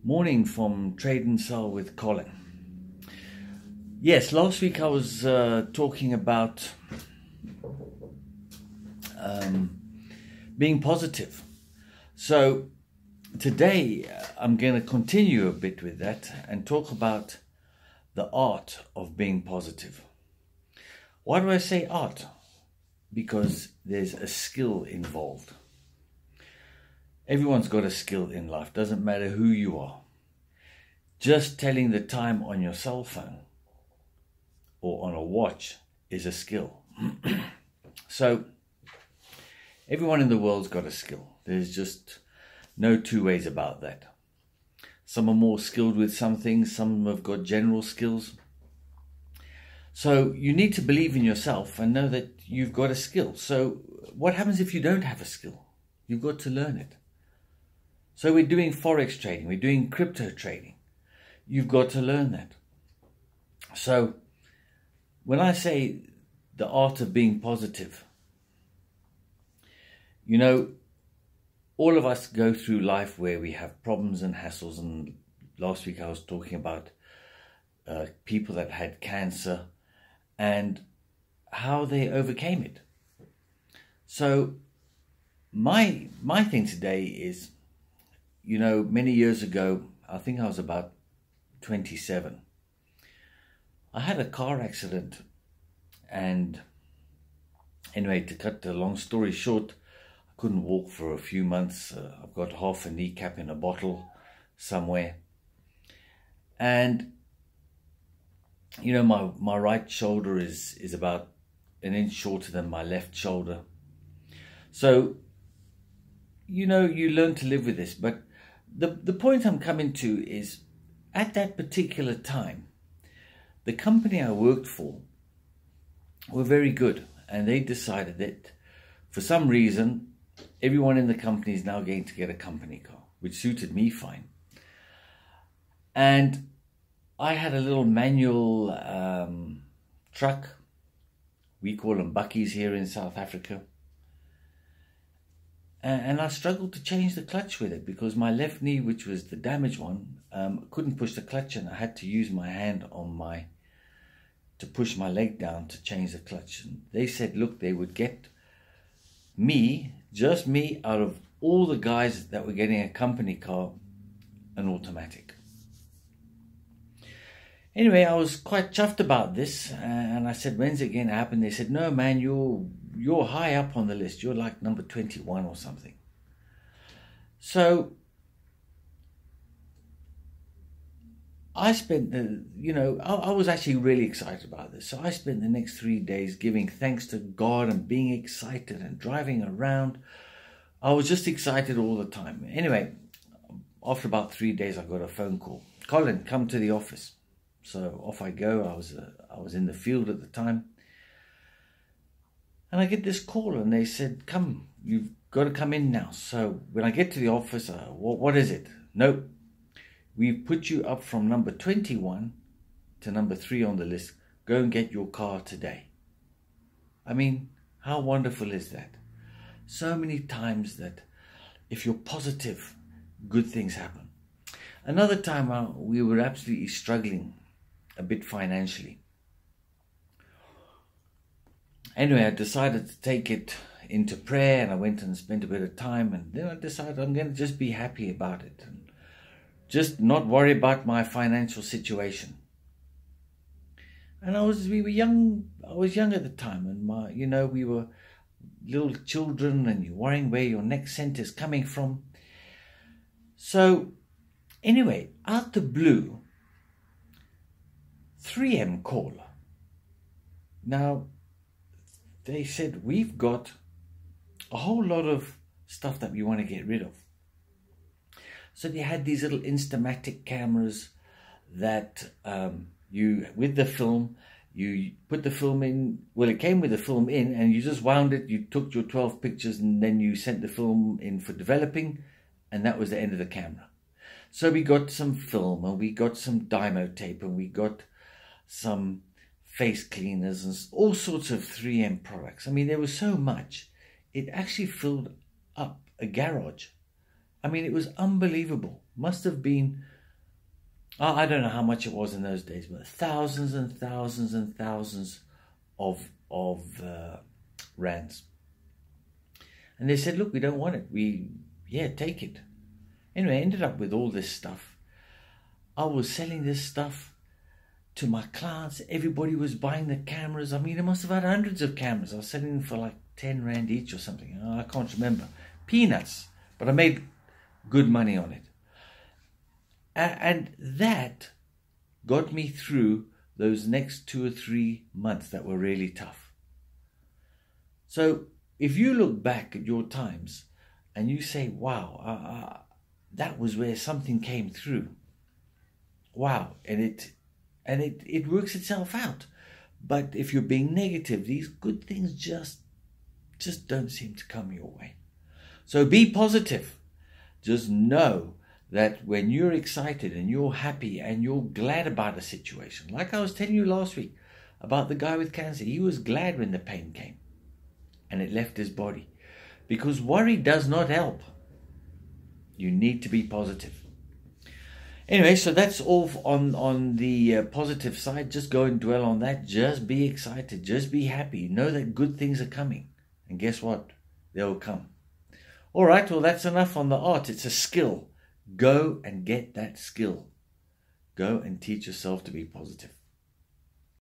Morning from Trade and Sell with Colin. Yes, last week I was talking about being positive. So today I'm going to continue a bit with that and talk about the art of being positive. Why do I say art? Because there's a skill involved. Everyone's got a skill in life, doesn't matter who you are. Just telling the time on your cell phone or on a watch is a skill. So everyone in the world's got a skill. There's just no two ways about that. Some are more skilled with some things, some have got general skills. So you need to believe in yourself and know that you've got a skill. So what happens if you don't have a skill? You've got to learn it. So we're doing forex trading, we're doing crypto trading. You've got to learn that. So when I say the art of being positive, you know, all of us go through life where we have problems and hassles. And last week I was talking about people that had cancer and how they overcame it. So my thing today is, you know, many years ago, I think I was about 27. I had a car accident, and anyway, to cut the long story short, I couldn't walk for a few months. I've got half a kneecap in a bottle somewhere. And, you know, my right shoulder is about an inch shorter than my left shoulder. So, you know, you learn to live with this. But the point I'm coming to is, at that particular time, the company I worked for were very good. And they decided that for some reason, everyone in the company is now going to get a company car, which suited me fine. And I had a little manual truck. We call them buckies here in South Africa. And I struggled to change the clutch with it because my left knee, which was the damaged one, couldn't push the clutch, and I had to use my hand to push my leg down to change the clutch. And they said, look, they would get me, just me, out of all the guys that were getting a company car, an automatic. Anyway, I was quite chuffed about this, and I said, when's it going to happen? They said, no, man, you're high up on the list. You're like number 21 or something. So I spent I was actually really excited about this. So I spent the next 3 days giving thanks to God and being excited and driving around. I was just excited all the time. Anyway, after about 3 days, I got a phone call. Colin, come to the office. So off I go. I was in the field at the time. And I get this call and they said, come, you've got to come in now. So when I get to the office, what is it? Nope. We've put you up from number 21 to number 3 on the list. Go and get your car today. I mean, how wonderful is that? So many times that if you're positive, good things happen. Another time we were absolutely struggling a bit financially. Anyway, I decided to take it into prayer, and I went and spent a bit of time, and then I decided I'm going to just be happy about it and just not worry about my financial situation. And we were young. I was young at the time, and we were little children, and you're worrying where your next cent is coming from. So anyway, out the blue, 3M call. Now, they said, we've got a whole lot of stuff that we want to get rid of. So they had these little Instamatic cameras that with the film, you put the film in. Well, it came with the film in, and you just wound it. You took your 12 pictures, and then you sent the film in for developing, and that was the end of the camera. So we got some film, and we got some Dymo tape, and we got some face cleaners and all sorts of 3M products. I mean, there was so much. It actually filled up a garage. I mean, it was unbelievable. Must have been I don't know how much it was in those days, but thousands and thousands and thousands of rands. And they said, look, we don't want it. Take it. Anyway, I ended up with all this stuff. I was selling this stuff to my clients. Everybody was buying the cameras. I mean, I must have had hundreds of cameras. I was selling them for like 10 rand each or something. I can't remember. Peanuts. But I made good money on it. And that got me through those next 2 or 3 months that were really tough. So if you look back at your times and you say, wow, that was where something came through. Wow. And it works itself out. But if you're being negative, these good things just don't seem to come your way. So be positive. Just know that when you're excited and you're happy and you're glad about a situation, like I was telling you last week about the guy with cancer, he was glad when the pain came and it left his body, because worry does not help. You need to be positive. Anyway, so that's all on the positive side. Just go and dwell on that. Just be excited. Just be happy. Know that good things are coming. And guess what? They'll come. All right, well, that's enough on the art. It's a skill. Go and get that skill. Go and teach yourself to be positive.